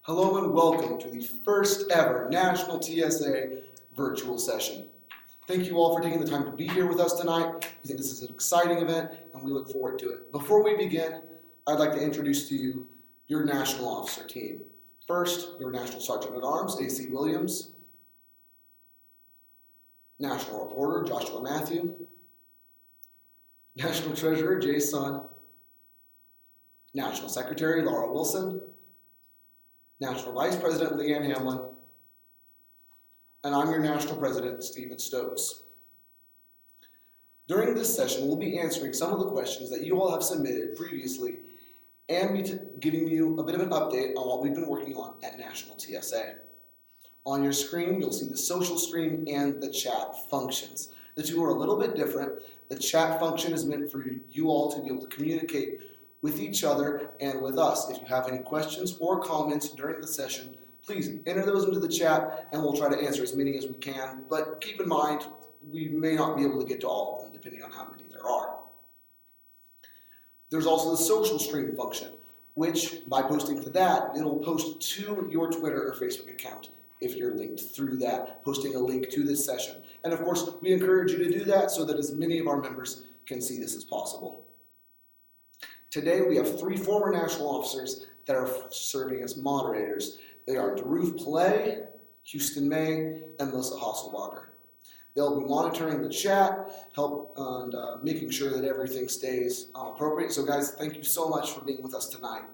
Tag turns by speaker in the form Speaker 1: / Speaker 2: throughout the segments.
Speaker 1: Hello and welcome to the first ever National TSA virtual session. Thank you all for taking the time to be here with us tonight. We think this is an exciting event and we look forward to it. Before we begin, I'd like to introduce to you your National Officer team. First, your National Sergeant at Arms, A.C. Williams. National Reporter, Joshua Matthew. National Treasurer, Jay Sun. National Secretary, Laura Wilson. National Vice President, Leanne Hamlin. And I'm your National President, Stephen Stokes. During this session, we'll be answering some of the questions that you all have submitted previously and be giving you a bit of an update on what we've been working on at National TSA. On your screen, you'll see the social stream and the chat functions. The two are a little bit different. The chat function is meant for you all to be able to communicate with each other and with us. If you have any questions or comments during the session, please enter those into the chat and we'll try to answer as many as we can. But keep in mind, we may not be able to get to all of them depending on how many there are. There's also the social stream function, which by posting to that, it'll post to your Twitter or Facebook account if you're linked through that, posting a link to this session. And of course, we encourage you to do that so that as many of our members can see this as possible. Today, we have 3 former national officers that are serving as moderators. They are DeRuth Pillay, Houston May, and Melissa Hasselbacher. They'll be monitoring the chat, making sure that everything stays appropriate. So guys, thank you so much for being with us tonight.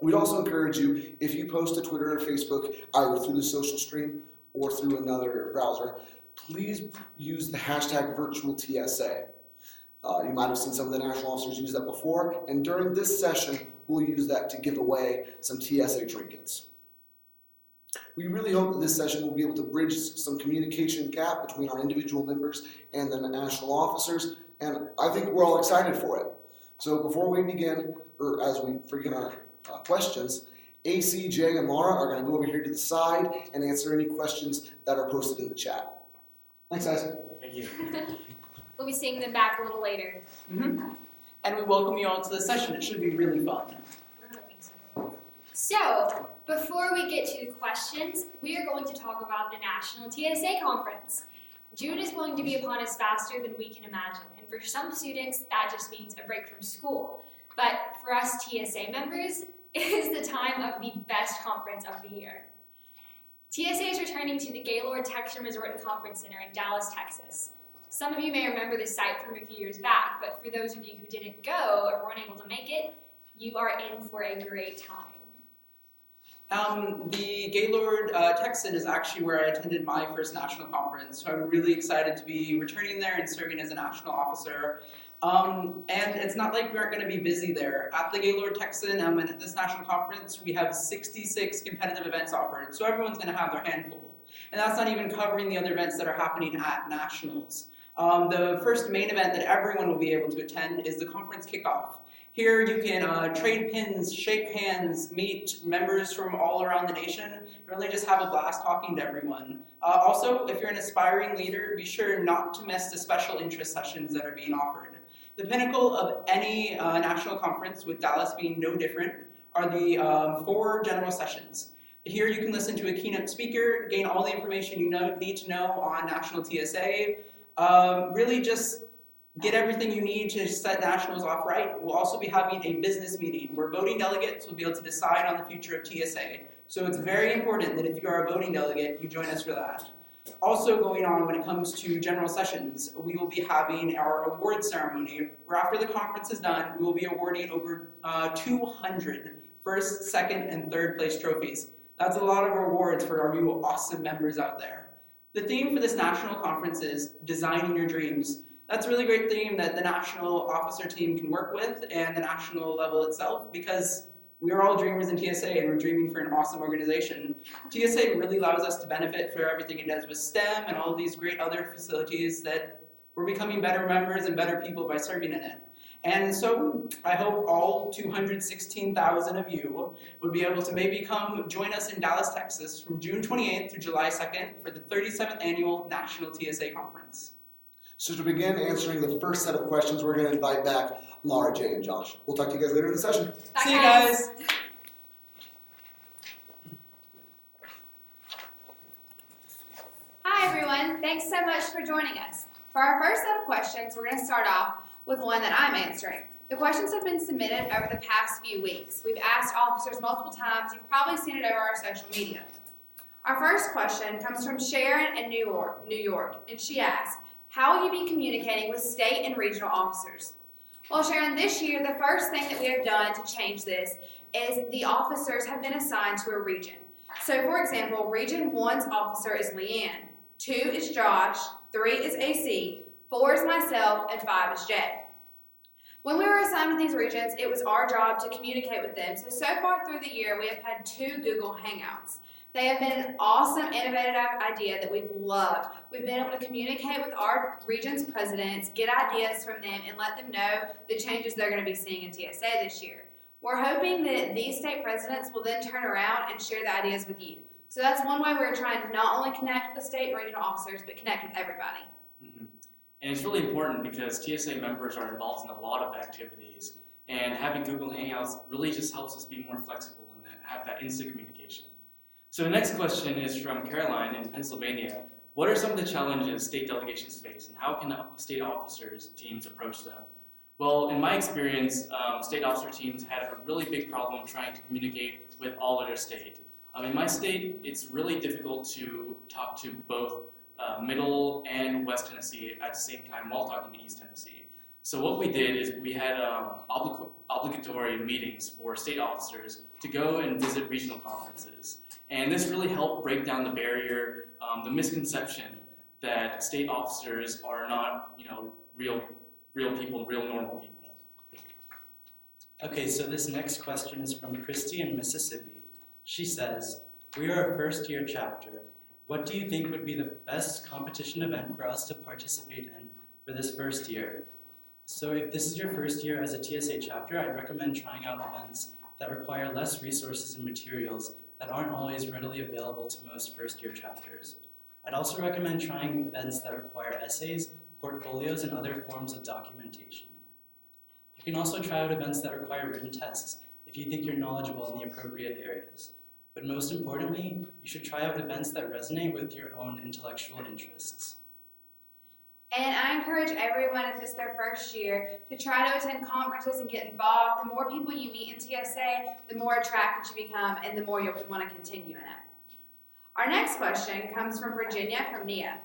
Speaker 1: We'd also encourage you, if you post to Twitter or Facebook, either through the social stream or through another browser, please use the hashtag #VirtualTSA. You might have seen some of the national officers use that before, and during this session, we'll use that to give away some TSA trinkets. We really hope that this session will be able to bridge some communication gap between our individual members and the national officers, and I think we're all excited for it. So before we begin, or as we begin our questions, AC, Jay, and Laura are going to go over here to the side and answer any questions that are posted in the chat. Thanks, guys.
Speaker 2: Thank you.
Speaker 3: We'll be seeing them back a little later.
Speaker 4: And we welcome you all to the session. It should be really fun.
Speaker 3: We're hoping so. So, before we get to the questions, we are going to talk about the National TSA Conference. June is going to be upon us faster than we can imagine, and for some students, that just means a break from school. But for us TSA members, it is the time of the best conference of the year. TSA is returning to the Gaylord Texan Resort and Conference Center in Dallas, Texas. Some of you may remember this site from a few years back, but for those of you who didn't go or weren't able to make it, you are in for a great time.
Speaker 4: The Gaylord Texan is actually where I attended my first national conference, so I'm really excited to be returning there and serving as a national officer. And it's not like we aren't going to be busy there. At the Gaylord Texan and at this national conference, we have 66 competitive events offered, so everyone's going to have their hand full. And that's not even covering the other events that are happening at nationals. The first main event that everyone will be able to attend is the conference kickoff. Here you can trade pins, shake hands, meet members from all around the nation, really just have a blast talking to everyone. Also, if you're an aspiring leader, be sure not to miss the special interest sessions that are being offered. The pinnacle of any national conference, with Dallas being no different, are the 4 general sessions. Here you can listen to a keynote speaker, gain all the information you need to know on National TSA, really just get everything you need to set nationals off right. We'll also be having a business meeting where voting delegates will be able to decide on the future of TSA. So it's very important that if you are a voting delegate, you join us for that. Also going on when it comes to general sessions, we will be having our award ceremony where after the conference is done, we will be awarding over 200 first, second, and third place trophies. That's a lot of awards for our you awesome members out there. The theme for this national conference is Designing Your Dreams. That's a really great theme that the national officer team can work with and the national level itself, because we are all dreamers in TSA and we're dreaming for an awesome organization. TSA really allows us to benefit for everything it does with STEM and all of these great other facilities that we're becoming better members and better people by serving in it. And so I hope all 216,000 of you would be able to maybe come join us in Dallas, Texas from June 28th through July 2nd for the 37th Annual National TSA Conference.
Speaker 1: So to begin answering the first set of questions, we're going to invite back Laura, Jay, and Josh. We'll talk to you guys later in the session.
Speaker 3: Bye,
Speaker 4: See you guys.
Speaker 2: thanks so much for joining us. For our first set of questions, we're going to start off with one that I'm answering. The questions have been submitted over the past few weeks. We've asked officers multiple times. You've probably seen it over our social media. Our first question comes from Sharon in New York, and she asks, how will you be communicating with state and regional officers? Well, Sharon, this year, the first thing that we have done to change this is the officers have been assigned to a region. So, for example, Region 1's officer is Leanne, 2 is Josh, 3 is AC, 4 is myself, and 5 is Jay. When we were assigned with these regions, it was our job to communicate with them. So far through the year, we have had 2 Google Hangouts. They have been an awesome, innovative idea that we've loved. We've been able to communicate with our region's presidents, get ideas from them, and let them know the changes they're going to be seeing in TSA this year. We're hoping that these state presidents will then turn around and share the ideas with you. So that's one way we're trying to not only connect with the state and regional officers, but connect with everybody.
Speaker 5: Mm-hmm. And it's really important because TSA members are involved in a lot of activities, and having Google Hangouts really just helps us be more flexible and have that instant communication. So the next question is from Caroline in Pennsylvania. What are some of the challenges state delegations face, and how can state officers teams approach them? Well, in my experience, state officer teams had a really big problem trying to communicate with all of their state. In my state, it's really difficult to talk to both Middle and West Tennessee at the same time while talking to East Tennessee. So what we did is we had obligatory meetings for state officers to go and visit regional conferences. And this really helped break down the barrier, the misconception that state officers are not, real people, real normal people.
Speaker 6: Okay, so this next question is from Christy in Mississippi. She says, we are a first-year chapter. What do you think would be the best competition event for us to participate in for this first year? So if this is your first year as a TSA chapter, I'd recommend trying out events that require less resources and materials that aren't always readily available to most first-year chapters. I'd also recommend trying events that require essays, portfolios, and other forms of documentation. You can also try out events that require written tests if you think you're knowledgeable in the appropriate areas. But most importantly, you should try out events that resonate with your own intellectual interests.
Speaker 2: And I encourage everyone, if it's their first year, to try to attend conferences and get involved. The more people you meet in TSA, the more attracted you become, and the more you'll want to continue in it. Our next question comes from Virginia, from Nia.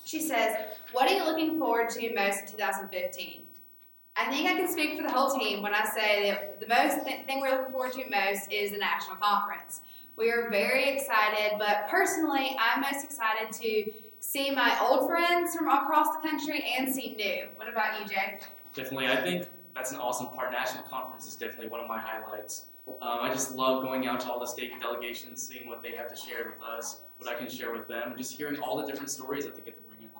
Speaker 2: She says, what are you looking forward to most in 2015? I think I can speak for the whole team when I say that the most thing we're looking forward to most is the national conference. We are very excited, but personally, I'm most excited to see my old friends from across the country and see new. What about you, Jay?
Speaker 5: Definitely, I think that's an awesome part. National conference is definitely one of my highlights. I just love going out to all the state delegations, seeing what they have to share with us, what I can share with them, just hearing all the different stories that they get to bring in.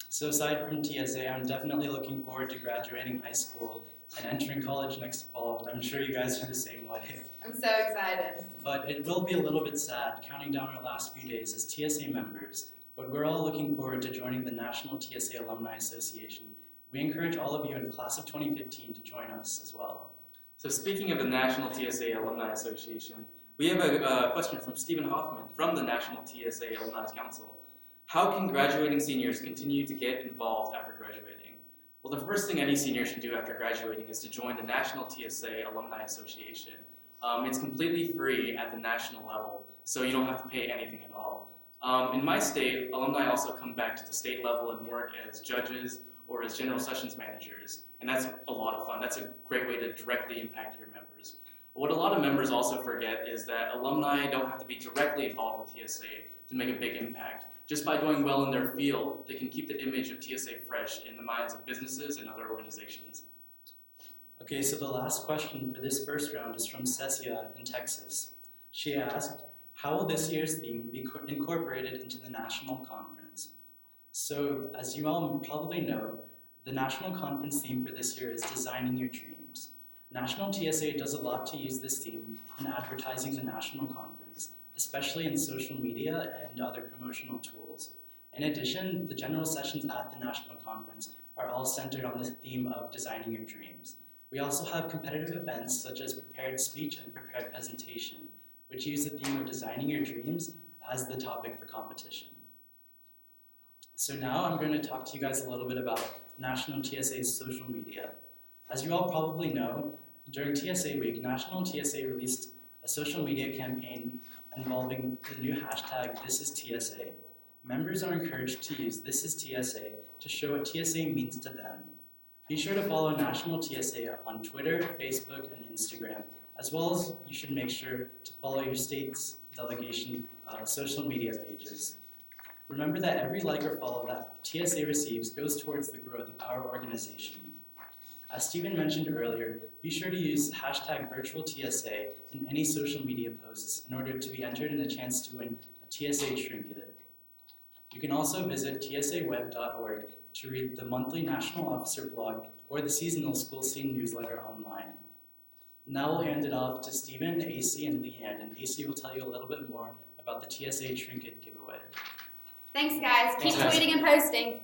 Speaker 6: So aside from TSA, I'm definitely looking forward to graduating high school and entering college next fall. I'm sure you guys are the same way.
Speaker 2: I'm so excited.
Speaker 6: But it will be a little bit sad counting down our last few days as TSA members, but we're all looking forward to joining the National TSA Alumni Association. We encourage all of you in the class of 2015 to join us as well.
Speaker 5: So speaking of the National TSA Alumni Association, we have a question from Stephen Hoffman from the National TSA Alumni Council. How can graduating seniors continue to get involved after graduating? Well, the first thing any senior should do after graduating is to join the National TSA Alumni Association. It's completely free at the national level, so you don't have to pay anything at all. In my state, alumni also come back to the state level and work as judges or as general sessions managers, and that's a lot of fun. That's a great way to directly impact your members. What a lot of members also forget is that alumni don't have to be directly involved with TSA to make a big impact. Just by doing well in their field, they can keep the image of TSA fresh in the minds of businesses and other organizations.
Speaker 6: Okay, so the last question for this first round is from Cecia in Texas. She asked, how will this year's theme be incorporated into the national conference? So, as you all probably know, the national conference theme for this year is Designing Your Dreams. National TSA does a lot to use this theme in advertising the national conference, especially in social media and other promotional tools. In addition, the general sessions at the national conference are all centered on the theme of Designing Your Dreams. We also have competitive events such as prepared speech and prepared presentation, which use the theme of Designing Your Dreams as the topic for competition. So now I'm going to talk to you guys a little bit about National TSA's social media. As you all probably know, during TSA Week, National TSA released a social media campaign involving the new hashtag #ThisIsTSA. Members are encouraged to use #ThisIsTSA to show what TSA means to them. Be sure to follow National TSA on Twitter, Facebook, and Instagram, as well as you should make sure to follow your state's delegation social media pages. Remember that every like or follow that TSA receives goes towards the growth of our organization. As Stephen mentioned earlier, be sure to use #VirtualTSA in any social media posts in order to be entered in a chance to win a TSA trinket. You can also visit tsaweb.org to read the monthly National Officer blog or the seasonal school scene newsletter online. Now we'll hand it off to Stephen, AC, and Leanne, and AC will tell you a little bit more about the TSA trinket giveaway.
Speaker 2: Thanks, guys. Keep
Speaker 6: Thanks, guys.
Speaker 2: tweeting and posting.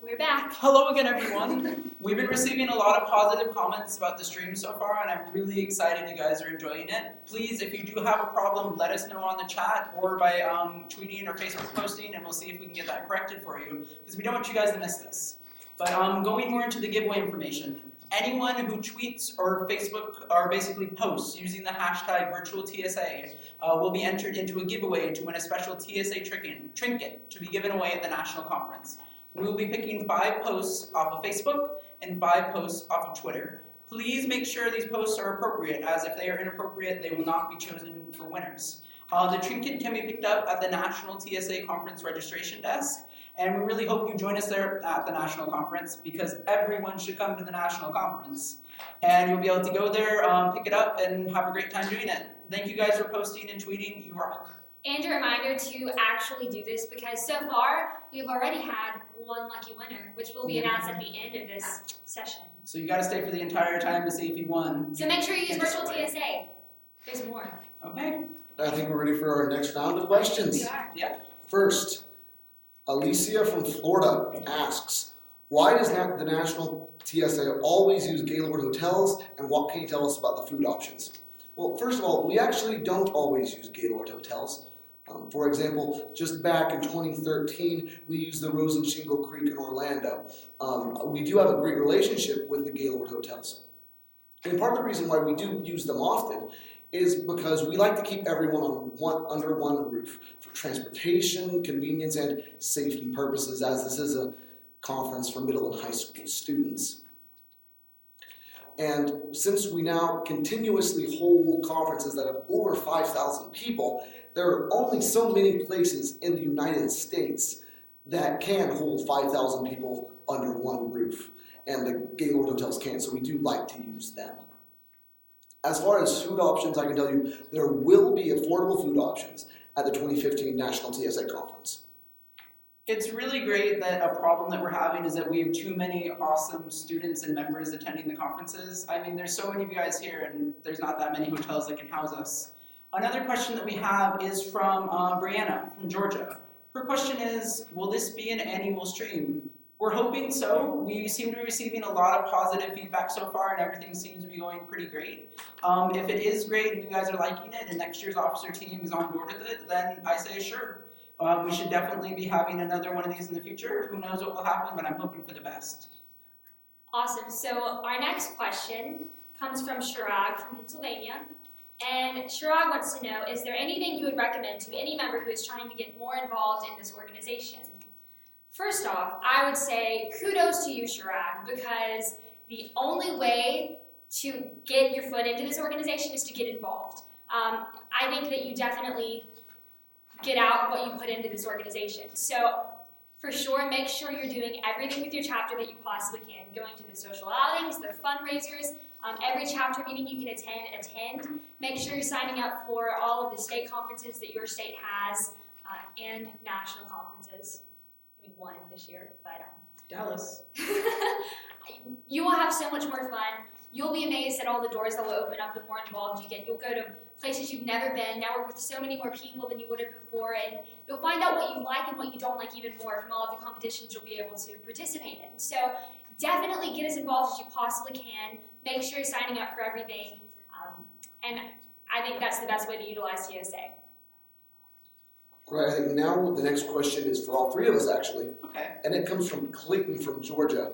Speaker 3: We're back.
Speaker 4: Hello again, everyone. We've been receiving a lot of positive comments about the stream so far, and I'm really excited you guys are enjoying it. Please, if you do have a problem, let us know on the chat or by tweeting or Facebook posting, and we'll see if we can get that corrected for you, because we don't want you guys to miss this. But going more into the giveaway information, anyone who tweets or Facebook or basically posts using the hashtag #VirtualTSA will be entered into a giveaway to win a special TSA trinket to be given away at the national conference. We will be picking 5 posts off of Facebook and 5 posts off of Twitter. Please make sure these posts are appropriate, as if they are inappropriate, they will not be chosen for winners. The trinket can be picked up at the National TSA Conference registration desk, and we really hope you join us there at the National Conference, because everyone should come to the National Conference. And you'll be able to go there, pick it up, and have a great time doing it. Thank you guys for posting and tweeting. You rock.
Speaker 3: And a reminder to actually do this, because so far we've already had one lucky winner, which will be announced at the end of this session.
Speaker 4: So you gotta stay for the entire time to see if you won.
Speaker 3: So make sure you use virtual TSA. There's more.
Speaker 4: Okay.
Speaker 1: I think we're ready for our next round of questions.
Speaker 3: We are.
Speaker 1: First, Alicia from Florida asks, why does the National TSA always use Gaylord hotels, and what can you tell us about the food options? Well, first of all, we actually don't always use Gaylord hotels. For example, just back in 2013, we used the Rose and Shingle Creek in Orlando. We do have a great relationship with the Gaylord hotels. And part of the reason why we do use them often is because we like to keep everyone under one roof for transportation, convenience, and safety purposes, as this is a conference for middle and high school students. And since we now continuously hold conferences that have over 5,000 people, there are only so many places in the United States that can hold 5,000 people under one roof, and the Gaylord hotels can't, so we do like to use them. As far as food options, I can tell you there will be affordable food options at the 2015 National TSA Conference.
Speaker 4: It's really great that a problem that we're having is that we have too many awesome students and members attending the conferences. I mean, there's so many of you guys here, and there's not that many hotels that can house us. Another question that we have is from Brianna from Georgia. Her question is, will this be an annual stream? We're hoping so. We seem to be receiving a lot of positive feedback so far, and everything seems to be going pretty great. If it is great and you guys are liking it and next year's officer team is on board with it, then I say sure. We should definitely be having another one of these in the future. Who knows what will happen, but I'm hoping for the best.
Speaker 3: Awesome. So our next question comes from Shirag from Pennsylvania. And Shirag wants to know, is there anything you would recommend to any member who is trying to get more involved in this organization? First off, I would say kudos to you, Shirag, because the only way to get your foot into this organization is to get involved. I think that you definitely get out what you put into this organization. So for sure, make sure you're doing everything with your chapter that you possibly can, going to the social outings, the fundraisers, every chapter meeting you can attend. Make sure you're signing up for all of the state conferences that your state has and national conferences. I mean, one this year, but
Speaker 4: Dallas.
Speaker 3: you will have so much more fun. You'll be amazed at all the doors that will open up the more involved you get. You'll go to places you've never been, network with so many more people than you would have before, and you'll find out what you like and what you don't like even more from all of the competitions you'll be able to participate in. So definitely get as involved as you possibly can. Make sure you're signing up for everything, and I think that's the best way to utilize TSA.
Speaker 1: Right, I think now the next question is for all three of us actually,
Speaker 4: Okay.
Speaker 1: and it comes from Clayton from Georgia.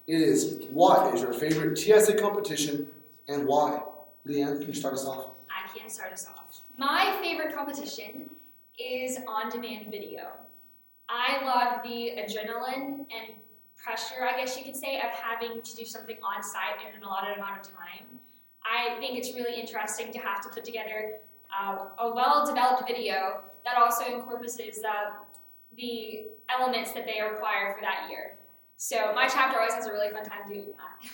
Speaker 1: It is, what is your favorite TSA competition and why? Leanne, can you start us off?
Speaker 3: I can start us off. My favorite competition is on-demand video. I love the adrenaline and pressure, I guess you could say, of having to do something on site in an allotted amount of time. I think it's really interesting to have to put together a well-developed video that also encompasses the elements that they require for that year. So my chapter always has a really fun time doing that.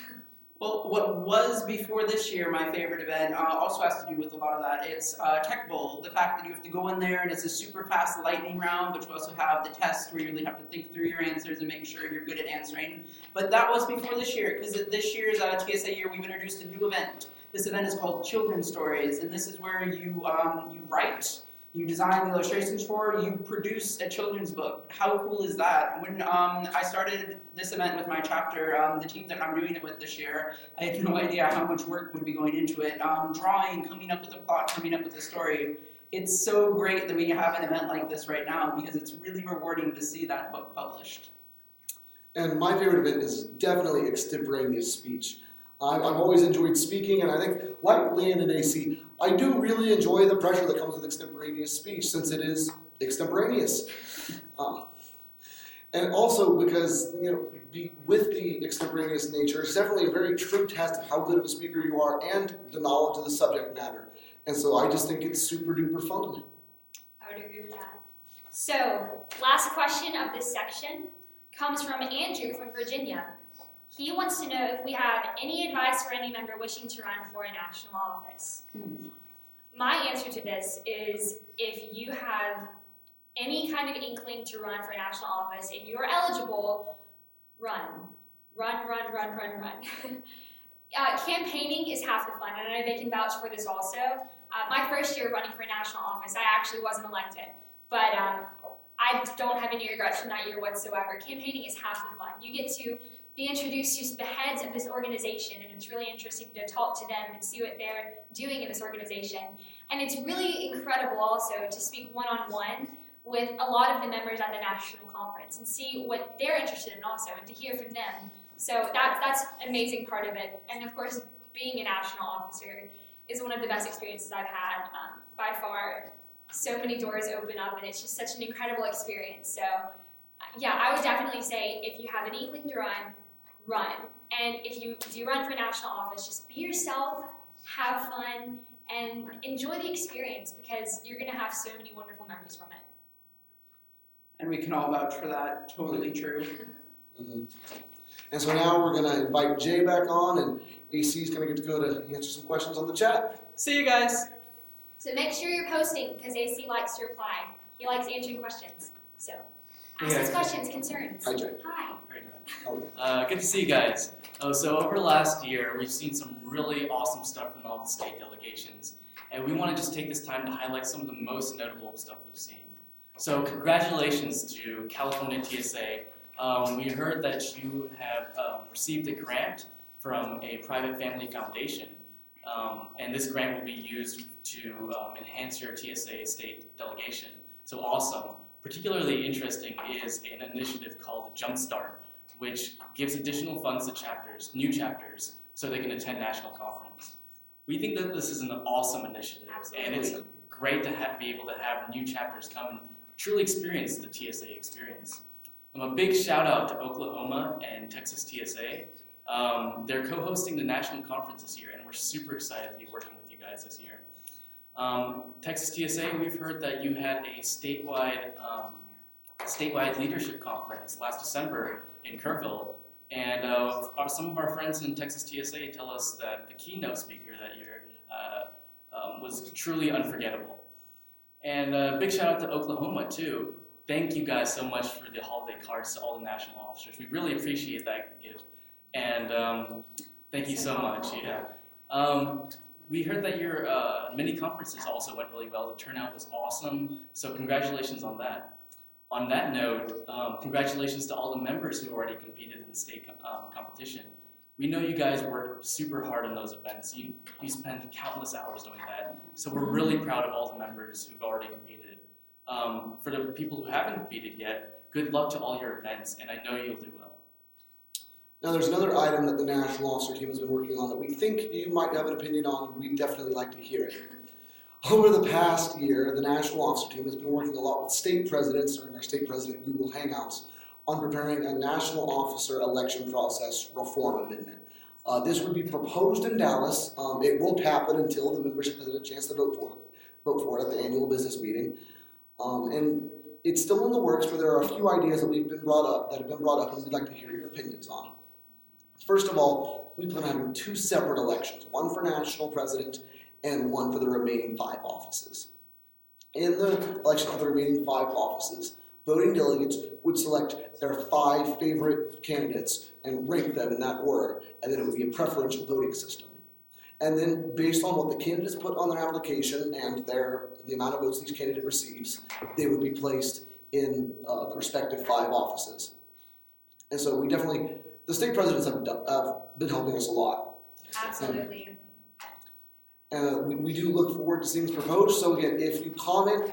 Speaker 4: Well, what was before this year my favorite event also has to do with a lot of that. It's Tech Bowl. The fact that you have to go in there and it's a super fast lightning round, but you also have the test where you really have to think through your answers and make sure you're good at answering. But that was before this year, because this year's TSA year we've introduced a new event. This event is called Children's Stories, and this is where you write. You design the illustrations for, you produce a children's book. How cool is that? When I started this event with my chapter, the team that I'm doing it with this year, I had no idea how much work would be going into it. Drawing, coming up with a plot, coming up with a story. It's so great that we have an event like this right now because it's really rewarding to see that book published.
Speaker 1: And my favorite event is definitely extemporaneous speech. I've always enjoyed speaking, and I think, like Leanne and AC, I do really enjoy the pressure that comes with extemporaneous speech since it is extemporaneous. And also because, with the extemporaneous nature, it's definitely a very true test of how good of a speaker you are and the knowledge of the subject matter. And so I just think it's super duper fun.
Speaker 3: I would agree with that. So, last question of this section comes from Andrew from Virginia. He wants to know if we have any advice for any member wishing to run for a national office. My answer to this is if you have any kind of inkling to run for a national office, if you are eligible, run. Run, run, run, run, run. Campaigning is half the fun, and I know they can vouch for this also. My first year running for a national office, I actually wasn't elected, but I don't have any regrets from that year whatsoever. Campaigning is half the fun. You get to be introduced to the heads of this organization, and it's really interesting to talk to them and see what they're doing in this organization. And it's really incredible also to speak one-on-one with a lot of the members at the national conference and see what they're interested in also and to hear from them. So that's an amazing part of it. And of course, being a national officer is one of the best experiences I've had by far. So many doors open up, and it's just such an incredible experience. So yeah, I would definitely say if you have an inkling to run, run. And if you do run for national office, just be yourself, have fun, and enjoy the experience because you're going to have so many wonderful memories from it.
Speaker 4: And we can all vouch for that. Totally true.
Speaker 1: Mm-hmm. And so now we're going to invite Jay back on, and AC is going to get to go to answer some questions on the chat.
Speaker 4: See you guys.
Speaker 3: So make sure you're posting because AC likes to reply. He likes answering questions. So ask us questions, concerns.
Speaker 1: Hi, Jay.
Speaker 3: Hi.
Speaker 5: Good to see you guys. So over last year, we've seen some really awesome stuff from all the state delegations, and we want to just take this time to highlight some of the most notable stuff we've seen. So congratulations to California TSA. We heard that you have received a grant from a private family foundation, and this grant will be used to enhance your TSA state delegation. So awesome. Particularly interesting is an initiative called Jumpstart, which gives additional funds to chapters, new chapters, so they can attend national conference. We think that this is an awesome initiative,
Speaker 3: Absolutely.
Speaker 5: and it's great to be able to have new chapters come and truly experience the TSA experience. A big shout out to Oklahoma and Texas TSA. They're co-hosting the national conference this year, and we're super excited to be working with you guys this year. Texas TSA, we've heard that you had a statewide leadership conference last December in Kerrville, and some of our friends in Texas TSA tell us that the keynote speaker that year was truly unforgettable. And big shout out to Oklahoma too. Thank you guys so much for the holiday cards to all the national officers. We really appreciate that gift, and thank you so much. Yeah. We heard that your mini conferences also went really well. The turnout was awesome, so congratulations on that. On that note, congratulations to all the members who already competed in the state competition. We know you guys worked super hard on those events. You spent countless hours doing that, so we're really proud of all the members who've already competed. For the people who haven't competed yet, good luck to all your events, and I know you'll do well.
Speaker 1: Now there's another item that the National Officer Team has been working on that we think you might have an opinion on, and we'd definitely like to hear it. Over the past year, the National Officer Team has been working a lot with state presidents during our state president Google Hangouts on preparing a national officer election process reform amendment. This would be proposed in Dallas. It won't happen until the membership has had a chance to vote for it at the annual business meeting. And it's still in the works, but there are a few ideas that have been brought up, and we'd like to hear your opinions on. First of all, we plan on having 2 separate elections, one for national president and one for the remaining 5 offices. In the election for the remaining 5 offices, voting delegates would select their 5 favorite candidates and rank them in that order, and then it would be a preferential voting system. And then based on what the candidates put on their application and the amount of votes each candidate receives, they would be placed in the respective 5 offices. And so the state presidents have been helping us a lot.
Speaker 2: Absolutely.
Speaker 1: And we do look forward to seeing this proposed. So again, if you comment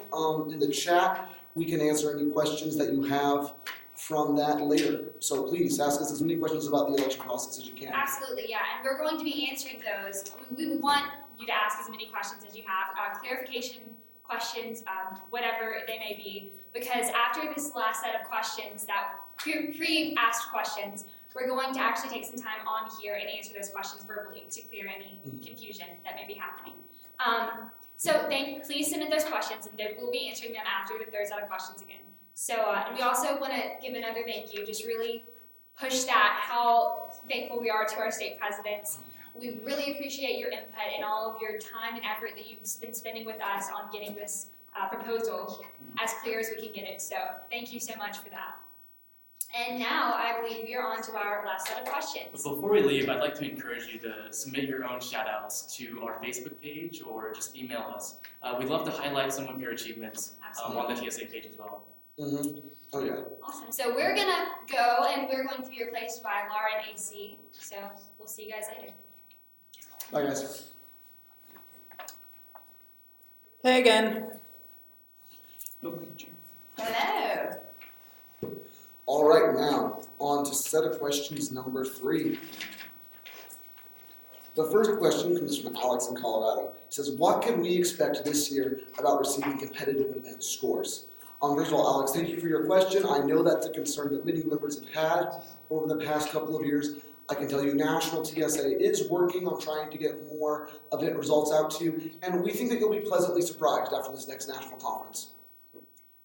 Speaker 1: in the chat, we can answer any questions that you have from that later. So please ask us as many questions about the election process as you can.
Speaker 3: Absolutely, yeah, and we're going to be answering those. We want you to ask as many questions as you have, clarification questions, whatever they may be, because after this last set of questions, that pre-asked questions, we're going to actually take some time on here and answer those questions verbally to clear any confusion that may be happening. So please submit those questions, and we'll be answering them after the third set of questions again. So, and we also want to give another thank you, just really push that, how thankful we are to our state presidents. We really appreciate your input and all of your time and effort that you've been spending with us on getting this proposal as clear as we can get it. So thank you so much for that. And now I believe we are on to our last set of questions.
Speaker 5: But before we leave, I'd like to encourage you to submit your own shout-outs to our Facebook page or just email us. We'd love to highlight some of your achievements on the TSA page as well.
Speaker 1: Mm-hmm. Oh yeah.
Speaker 3: Awesome. So we're going to go, and we're going to be replaced by Laura and AC. So we'll see you guys later.
Speaker 1: Bye guys.
Speaker 4: Hey again.
Speaker 2: Hello.
Speaker 1: All right, now on to set of questions number 3. The first question comes from Alex in Colorado. He says, what can we expect this year about receiving competitive event scores? First of all, Alex, thank you for your question. I know that's a concern that many members have had over the past couple of years. I can tell you National TSA is working on trying to get more event results out to you, and we think that you'll be pleasantly surprised after this next national conference.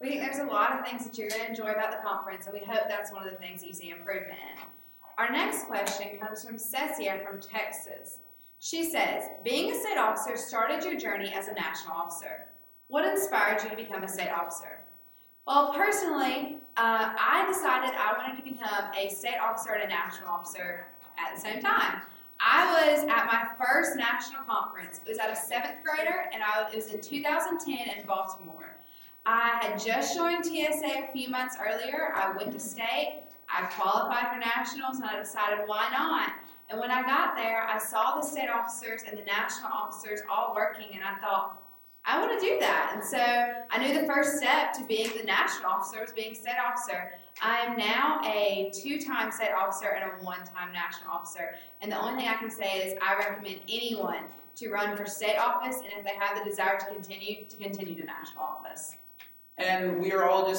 Speaker 2: We think there's a lot of things that you're going to enjoy about the conference, and we hope that's one of the things that you see improvement in. Our next question comes from Cecia from Texas. She says, being a state officer started your journey as a national officer. What inspired you to become a state officer? Well, personally, I decided I wanted to become a state officer and a national officer at the same time. I was at my first national conference. It was at a 7th grader, and it was in 2010 in Baltimore. I had just joined TSA a few months earlier. I went to state. I qualified for nationals, and I decided why not. And when I got there, I saw the state officers and the national officers all working, and I thought, I want to do that. And so I knew the first step to being the national officer was being state officer. I am now a 2-time state officer and a 1-time national officer. And the only thing I can say is I recommend anyone to run for state office, and if they have the desire to continue to national office.
Speaker 4: And we are all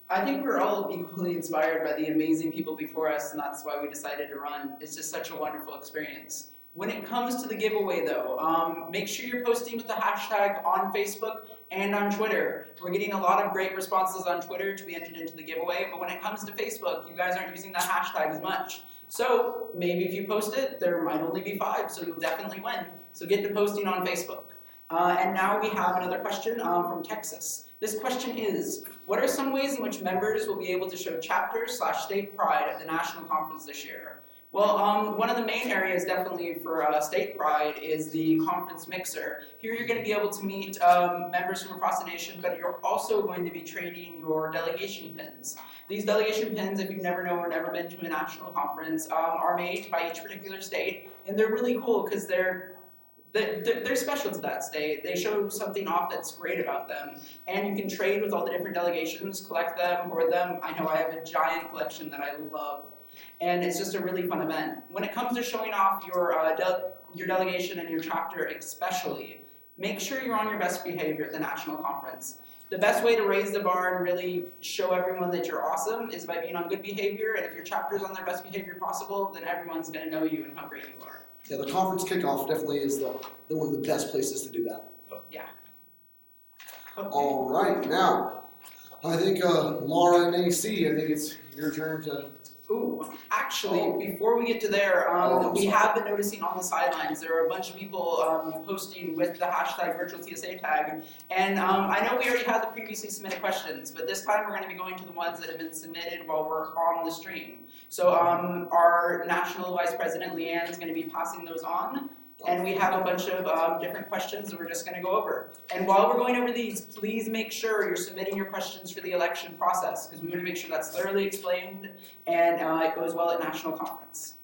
Speaker 4: I think we're all equally inspired by the amazing people before us, and that's why we decided to run. It's just such a wonderful experience. When it comes to the giveaway though, make sure you're posting with the hashtag on Facebook and on Twitter. We're getting a lot of great responses on Twitter to be entered into the giveaway, but when it comes to Facebook, you guys aren't using that hashtag as much. So maybe if you post it, there might only be 5, so you'll definitely win. So get to posting on Facebook. And now we have another question from Texas. This question is, what are some ways in which members will be able to show chapter/state pride at the national conference this year? Well, one of the main areas definitely for state pride is the conference mixer. Here you're going to be able to meet members from across the nation, but you're also going to be trading your delegation pins. These delegation pins, if you've never known or never been to a national conference, are made by each particular state, and they're really cool because they're they're special to that state. They show something off that's great about them. And you can trade with all the different delegations, collect them, hoard them. I know I have a giant collection that I love. And it's just a really fun event. When it comes to showing off your delegation and your chapter especially, make sure you're on your best behavior at the national conference. The best way to raise the bar and really show everyone that you're awesome is by being on good behavior, and if your chapter's on their best behavior possible, then everyone's going to know you and how great you are.
Speaker 1: Yeah, the conference kickoff definitely is the one of the best places to do that.
Speaker 4: Yeah. Okay.
Speaker 1: All right, now, I think Laura and AC, I think it's your turn to...
Speaker 4: Ooh, actually, before we get to there, we have been noticing on the sidelines, there are a bunch of people posting with the hashtag virtual TSA tag, and I know we already had the previously submitted questions, but this time we're going to be going to the ones that have been submitted while we're on the stream. So our National Vice President, Leanne, is going to be passing those on, and we have a bunch of different questions that we're just going to go over. And while we're going over these, please make sure you're submitting your questions for the election process, because we want to make sure that's thoroughly explained and it goes well at national conference.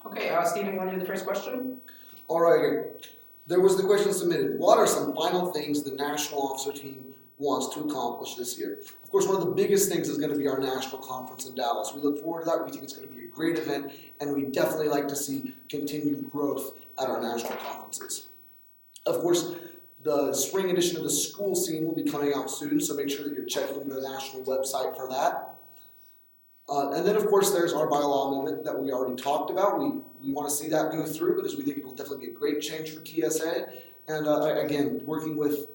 Speaker 4: Okay, Stephen, you want to do the first question?
Speaker 1: All right, there was the question submitted. What are some final things the national officer team wants to accomplish this year? Of course, one of the biggest things is going to be our national conference in Dallas. We look forward to that. We think it's going to be a great event, and we definitely like to see continued growth at our national conferences. Of course, the spring edition of the school scene will be coming out soon, so make sure that you're checking the national website for that. And then, of course, there's our bylaw amendment that we already talked about. We want to see that go through because we think it will definitely be a great change for TSA. And again, working with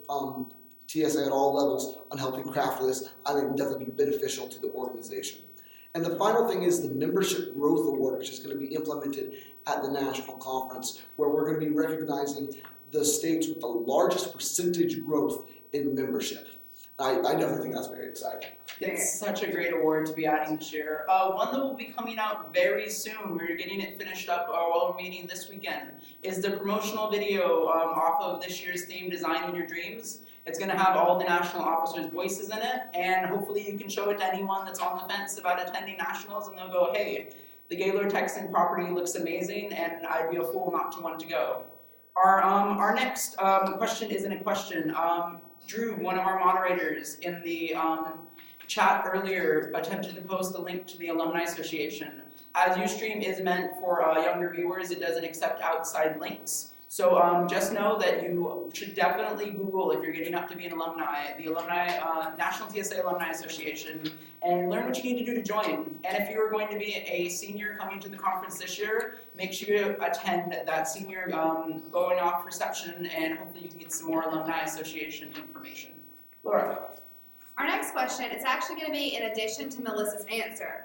Speaker 1: TSA at all levels on helping craft this, I think will definitely be beneficial to the organization. And the final thing is the Membership Growth Award, which is going to be implemented at the national conference, where we're going to be recognizing the states with the largest percentage growth in membership. I definitely think that's very exciting.
Speaker 4: It's such a great award to be adding this year. One that will be coming out very soon, we're getting it finished up while we're meeting this weekend, is the promotional video off of this year's theme, Designing Your Dreams. It's going to have all the national officers' voices in it, and hopefully you can show it to anyone that's on the fence about attending nationals, and they'll go, hey, the Gaylord Texan property looks amazing, and I'd be a fool not to want to go. Our next question isn't a question. Drew, one of our moderators in the chat earlier, attempted to post the link to the Alumni Association. As Ustream is meant for younger viewers, it doesn't accept outside links. So just know that you should definitely Google, if you're getting up to be an alumni, the National TSA Alumni Association, and learn what you need to do to join. And if you're going to be a senior coming to the conference this year, make sure you attend that senior going off reception, and hopefully you can get some more Alumni Association information. Laura.
Speaker 2: Our next question is actually going to be in addition to Melissa's answer.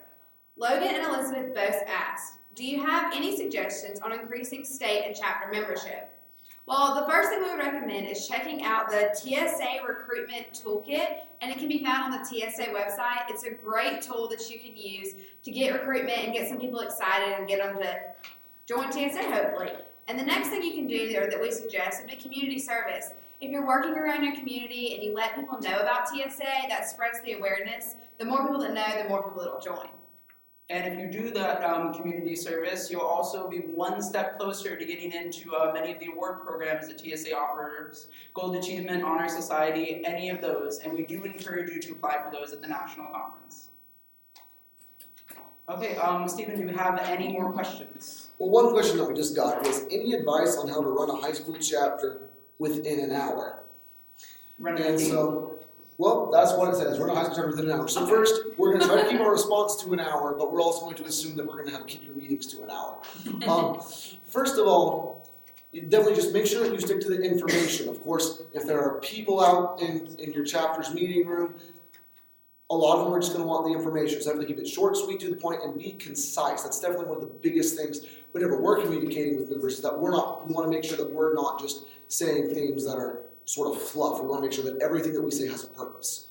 Speaker 2: Logan and Elizabeth both asked, do you have any suggestions on increasing state and chapter membership? Well, the first thing we would recommend is checking out the TSA Recruitment Toolkit, and it can be found on the TSA website. It's a great tool that you can use to get recruitment and get some people excited and get them to join TSA, hopefully. And the next thing you can do there that we suggest would be community service. If you're working around your community and you let people know about TSA, that spreads the awareness. The more people that know, the more people that will join.
Speaker 4: And if you do that community service, you'll also be one step closer to getting into many of the award programs that TSA offers, Gold Achievement, Honor Society, any of those. And we do encourage you to apply for those at the national conference. Okay, Stephen, do you have any more questions?
Speaker 1: Well, one question that we just got was, any advice on how to run a high school chapter within an hour? And so, well, that's what it says. Run a high school chapter within an hour. So first, we're going to try to keep our response to an hour, but we're also going to assume that we're going to have to keep your meetings to an hour. First of all, definitely just make sure that you stick to the information. Of course, if there are people out in your chapter's meeting room, a lot of them are just going to want the information. So definitely keep it short, sweet, to the point, and be concise. That's definitely one of the biggest things whenever we're communicating with members, is that we want to make sure that we're not just saying things that are sort of fluff. We want to make sure that everything that we say has a purpose.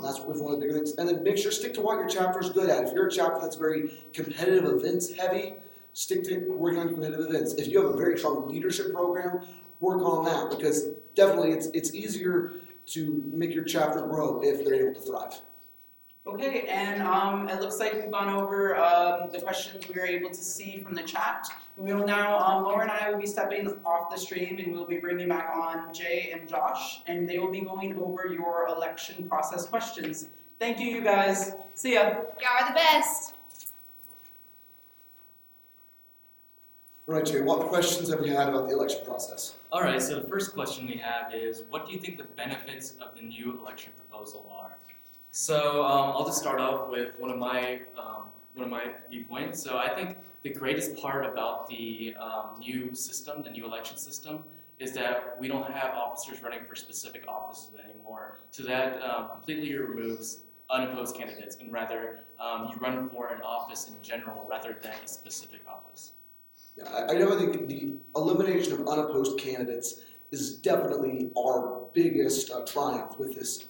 Speaker 1: That's one of the bigger things. And then make sure stick to what your chapter is good at. If you're a chapter that's very competitive events heavy, stick to working on competitive events. If you have a very strong leadership program, work on that, because definitely it's easier to make your chapter grow if they're able to thrive.
Speaker 4: Okay, and it looks like we've gone over the questions we were able to see from the chat. We will now, Laura and I will be stepping off the stream and we'll be bringing back on Jay and Josh, and they will be going over your election process questions. Thank you, you guys. See ya.
Speaker 2: Y'all are the best.
Speaker 1: All right, Jay, what questions have we had about the election process?
Speaker 5: All right, so the first question we have is, what do you think the benefits of the new election proposal are? So I'll just start off with one of my viewpoints. So I think the greatest part about the new system, the new election system, is that we don't have officers running for specific offices anymore. So that completely removes unopposed candidates, and rather you run for an office in general rather than a specific office.
Speaker 1: Yeah, I know. I think the elimination of unopposed candidates is definitely our biggest triumph with this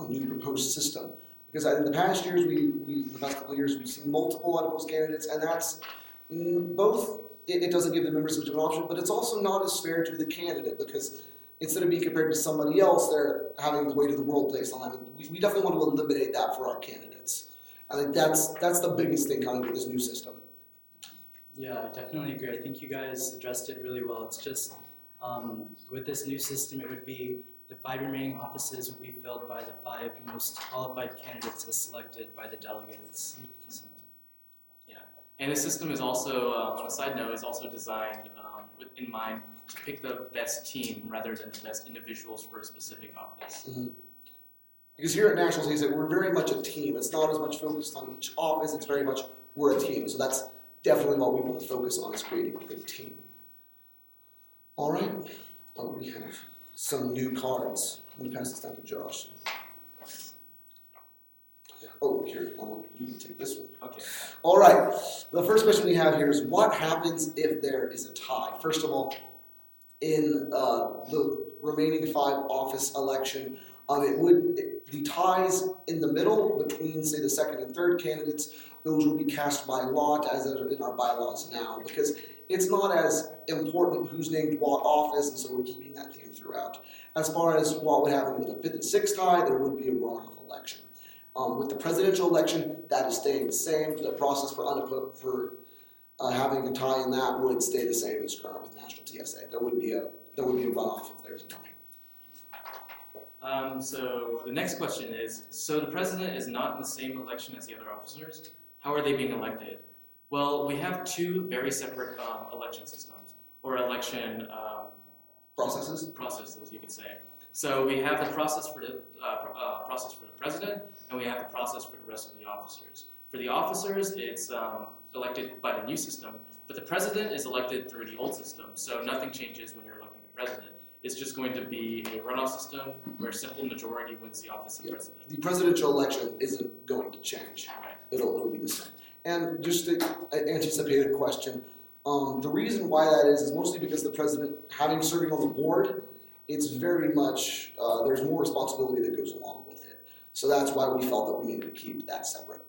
Speaker 1: new proposed system. Because in the past years, the past couple of years, we've seen multiple unopposed candidates, and that's both. It doesn't give the members much of an option, but it's also not as fair to the candidate because instead of being compared to somebody else, they're having the weight of the world placed on them. We definitely want to eliminate that for our candidates. I think that's the biggest thing coming with this new system.
Speaker 6: Yeah, I definitely agree. I think you guys addressed it really well. It's just with this new system, it would be the 5 remaining offices will be filled by the 5 most qualified candidates as selected by the delegates. So.
Speaker 5: Yeah, and the system is also, on a side note, is also designed in mind to pick the best team rather than the best individuals for a specific office.
Speaker 1: Mm-hmm. Because here at National TSA, we're very much a team. It's not as much focused on each office. It's very much we're a team. So that's definitely what we want to focus on is creating a big team. All right. Oh, we have some new cards. I'm going to pass this down to Josh. Oh, here, I want you to take this one.
Speaker 5: Okay.
Speaker 1: All right. The first question we have here is what happens if there is a tie? First of all, in the remaining 5 office election, the ties in the middle between, say, the second and third candidates, those will be cast by lot as in our bylaws now, because it's not as important who's named what office, and so we're keeping that theme throughout. As far as what would happen with the 5th and 6th tie, there would be a runoff election. With the presidential election, that is staying the same. The process for having a tie in that would stay the same as current with National TSA. There would be a runoff if there's a tie.
Speaker 5: So the next question is, so the president is not in the same election as the other officers. How are they being elected? Well, we have 2 very separate election systems, or election
Speaker 1: Processes,
Speaker 5: you could say. So we have the process for the president, and we have the process for the rest of the officers. For the officers, it's elected by the new system, but the president is elected through the old system, so nothing changes when you're electing the president. It's just going to be a runoff system where a simple majority wins the office of president.
Speaker 1: The presidential election isn't going to change.
Speaker 5: Right.
Speaker 1: It'll be the same. And just to anticipate a question, the reason why that is mostly because the president, having serving on the board, it's very much, there's more responsibility that goes along with it. So that's why we felt that we needed to keep that separate.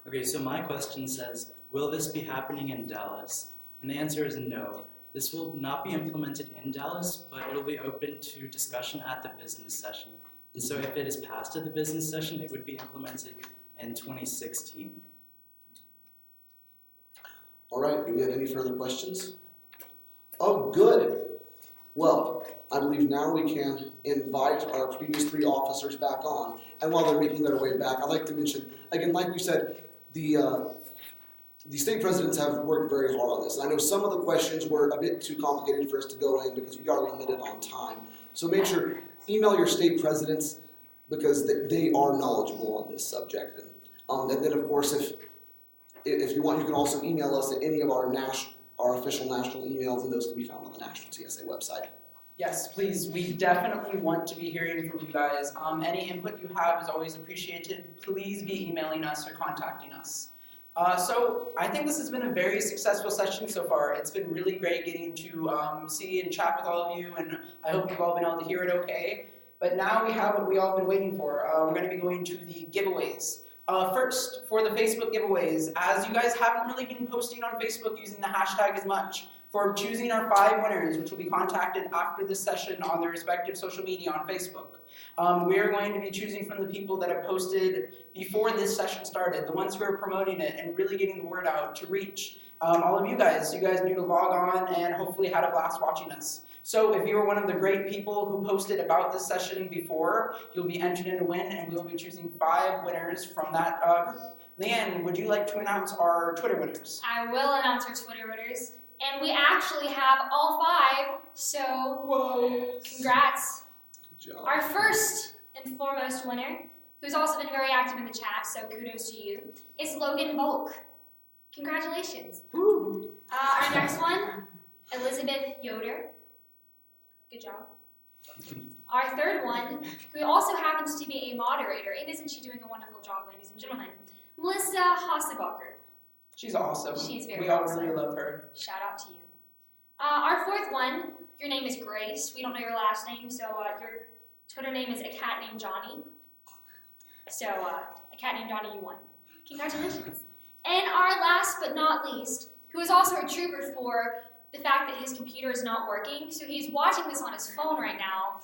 Speaker 6: Okay, so my question says, will this be happening in Dallas? And the answer is no. This will not be implemented in Dallas, but it'll be open to discussion at the business session. And so if it is passed at the business session, it would be implemented in 2016.
Speaker 1: All right, do we have any further questions? Oh, good. Well, I believe now we can invite our previous 3 officers back on. And while they're making their way back, I'd like to mention, again, like we said, the state presidents have worked very hard on this. And I know some of the questions were a bit too complicated for us to go in because we are limited on time. So make sure, email your state presidents because they are knowledgeable on this subject. And then, of course, if you want, you can also email us at any of our official national emails, and those can be found on the National TSA website.
Speaker 4: Yes, please. We definitely want to be hearing from you guys. Any input you have is always appreciated. Please be emailing us or contacting us. So I think this has been a very successful session so far. It's been really great getting to see and chat with all of you, and I hope you've all been able to hear it okay. But now we have what we all been waiting for. We're going to be going to the giveaways. First, for the Facebook giveaways, as you guys haven't really been posting on Facebook using the hashtag as much, for choosing our 5 winners, which will be contacted after this session on their respective social media on Facebook. We are going to be choosing from the people that have posted before this session started, the ones who are promoting it and really getting the word out to reach all of you guys. You guys need to log on and hopefully had a blast watching us. So if you were one of the great people who posted about this session before, you'll be entered in to win, and we'll be choosing 5 winners from that group. Leanne, would you like to announce our Twitter winners?
Speaker 3: I will announce our Twitter winners. And we actually have all 5, so
Speaker 4: Whoa!
Speaker 3: congrats.
Speaker 1: Good job.
Speaker 3: Our first and foremost winner, who's also been very active in the chat, so kudos to you, is Logan Volk. Congratulations.
Speaker 4: Woo.
Speaker 3: Our next one, Elizabeth Yoder. Good job. Our third one, who also happens to be a moderator, and isn't she doing a wonderful job, ladies and gentlemen? Melissa Hassebacher.
Speaker 4: She's awesome.
Speaker 3: She's very
Speaker 4: We all
Speaker 3: awesome.
Speaker 4: really love her.
Speaker 3: Shout out to you. Our fourth one, your name is Grace. We don't know your last name, so your Twitter name is a cat named Johnny. So a cat named Johnny, you won. Congratulations. And our last but not least, who is also a trooper for the fact that his computer is not working, so he's watching this on his phone right now,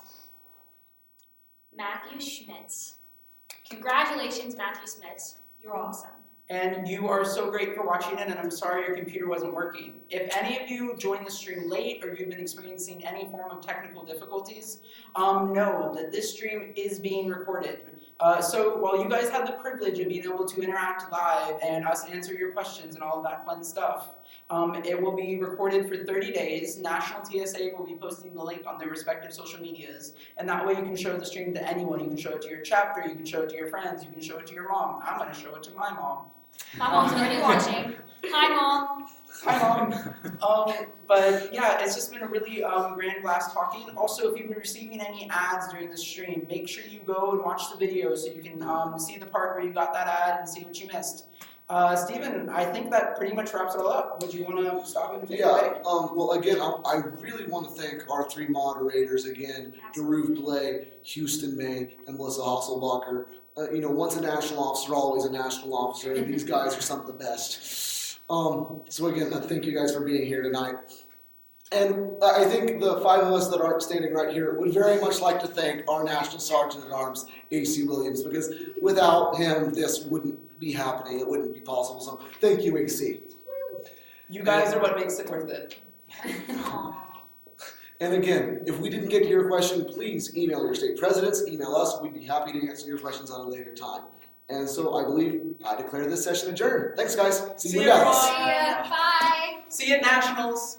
Speaker 3: Matthew Schmitz. Congratulations, Matthew Schmitz. You're awesome.
Speaker 4: And you are so great for watching it, and I'm sorry your computer wasn't working. If any of you joined the stream late or you've been experiencing any form of technical difficulties, know that this stream is being recorded. So while you guys had the privilege of being able to interact live and us answer your questions and all of that fun stuff, it will be recorded for 30 days. National TSA will be posting the link on their respective social medias, and that way you can show the stream to anyone. You can show it to your chapter, you can show it to your friends, you can show it to your mom. I'm going to show it to my mom.
Speaker 3: My mom's already watching. Hi, Mom.
Speaker 4: Hi, Mom. But yeah, it's just been a really grand blast talking. Also, if you've been receiving any ads during the stream, make sure you go and watch the video so you can see the part where you got that ad and see what you missed. Stephen, I think that pretty much wraps it all up. Would you want to stop and take it away?
Speaker 1: Well, again, I really want to thank our 3 moderators again, Daruv Blay, Houston May, and Melissa Hasselbacher. Once a national officer, always a national officer, and these guys are some of the best. So again, thank you guys for being here tonight. And I think the 5 of us that aren't standing right here would very much like to thank our National Sergeant at Arms, A.C. Williams, because without him, this wouldn't be happening. It wouldn't be possible. So thank you, A.C.
Speaker 4: You guys are what makes it worth it.
Speaker 1: And again, if we didn't get to your question, please email your state presidents, email us. We'd be happy to answer your questions on a later time. And so I believe I declare this session adjourned. Thanks, guys. See you guys.
Speaker 3: See ya. Bye.
Speaker 4: See you at Nationals.